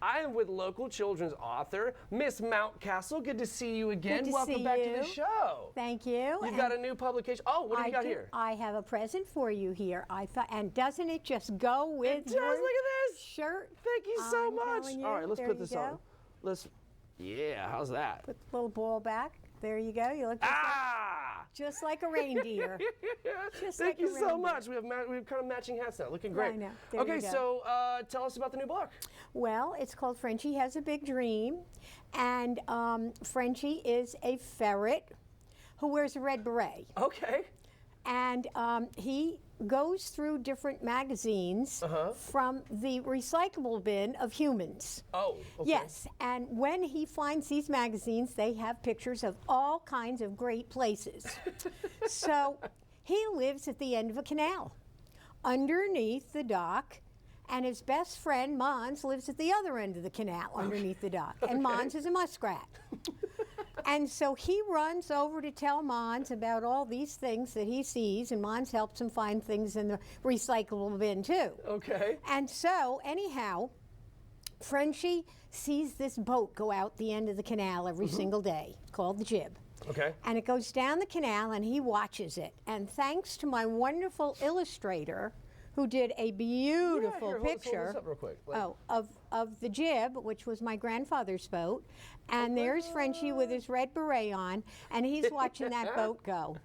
I am with local children's author, Miss Mountcastle. Good to see you again. Good to Welcome see back you. to the show. Thank you. You've got a new publication. Oh, what do you got here? I have a present for you here. I thought, and doesn't it just go with It does. your Look at this shirt? Thank you so I'm much. telling you, All right, let's there put you this go. on. Yeah, how's that? Put the little ball back. There you go. You look just like a reindeer. Thank you so much. We have kind of matching hats now. Looking great. I know. There Okay, you go. so tell us about the new book. Well, it's called Frenchy Has a Big Dream, and Frenchy is a ferret who wears a red beret. Okay. And he goes through different magazines from the recyclable bin of humans. Oh, okay. Yes, and when he finds these magazines, they have pictures of all kinds of great places. So he lives at the end of a canal, underneath the dock, and his best friend, Mons, lives at the other end of the canal, underneath the dock. And Mons is a muskrat. And so he runs over to tell Mons about all these things that he sees, and Mons helps him find things in the recyclable bin too. Okay. And so, anyhow, Frenchy sees this boat go out the end of the canal every single day, called the Jib. Okay. And it goes down the canal, and he watches it. And thanks to my wonderful illustrator, who did a beautiful Hold picture this up real quick. of the Jib, which was my grandfather's boat. And there's Frenchy with his red beret on, and he's watching that boat go.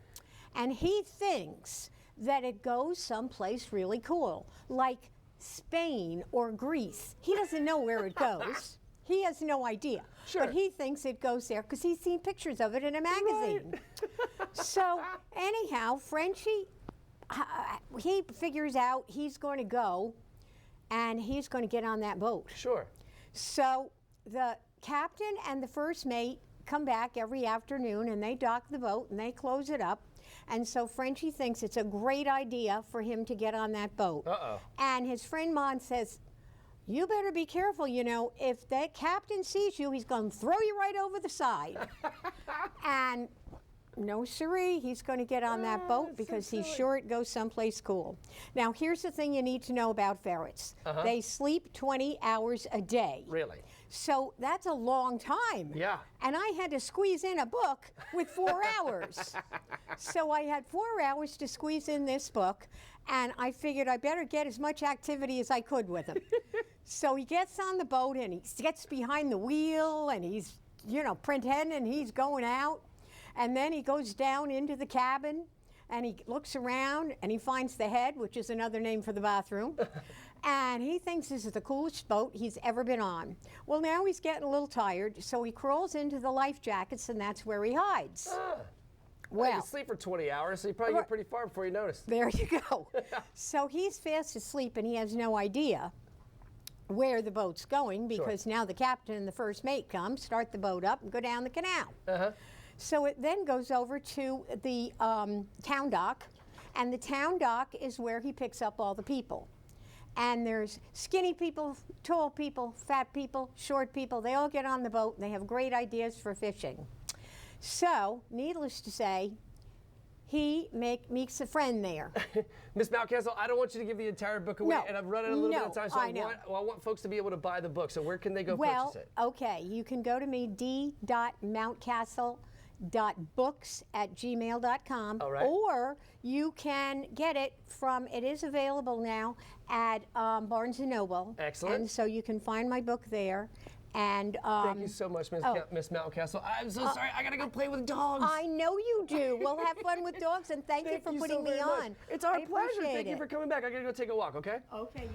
And he thinks that it goes someplace really cool, like Spain or Greece. He doesn't know where it goes. He has no idea. Sure. But he thinks it goes there because he's seen pictures of it in a magazine. Right. So anyhow, Frenchy, he figures out he's going to go and he's going to get on that boat. Sure. So the captain and the first mate come back every afternoon and they dock the boat and they close it up. And so Frenchy thinks it's a great idea for him to get on that boat. Uh-oh. And his friend Mon says, you better be careful, you know, if that captain sees you, he's going to throw you right over the side. And no siree, he's going to get on that boat because he's sure it goes someplace cool. Now, here's the thing you need to know about ferrets. They sleep 20 hours a day. Really? So that's a long time. Yeah. And I had to squeeze in a book with 4 hours. So I had 4 hours to squeeze in this book, and I figured I better get as much activity as I could with him. So he gets on the boat and he gets behind the wheel and he's, you know, pretending he's going out. And then he goes down into the cabin and he looks around and he finds the head, which is another name for the bathroom. And he thinks this is the coolest boat he's ever been on. Well, now he's getting a little tired, so he crawls into the life jackets and that's where he hides. Well, you sleep for 20 hours, so you probably get pretty far before you notice. There you go. So he's fast asleep and he has no idea where the boat's going because now the captain and the first mate come, start the boat up and go down the canal. So it then goes over to the town dock, and the town dock is where he picks up all the people. And there's skinny people, tall people, fat people, short people. They all get on the boat and they have great ideas for fishing. So, needless to say, he meets a friend there. Miss Mountcastle, I don't want you to give the entire book away, and I've run out a little bit of time, so I want folks to be able to buy the book. So where can they go purchase it? Well, okay, you can go to me, d.mountcastle.books@gmail.com, or you can get it from, it is available now at Barnes & Noble. Excellent. And so you can find my book there. And thank you so much, Miss Mountcastle. I'm so sorry. I got to go play with dogs. I know you do. We'll have fun with dogs, and thank you for putting me on. It's our pleasure. Thank you for coming back. I got to go take a walk, okay? Okay.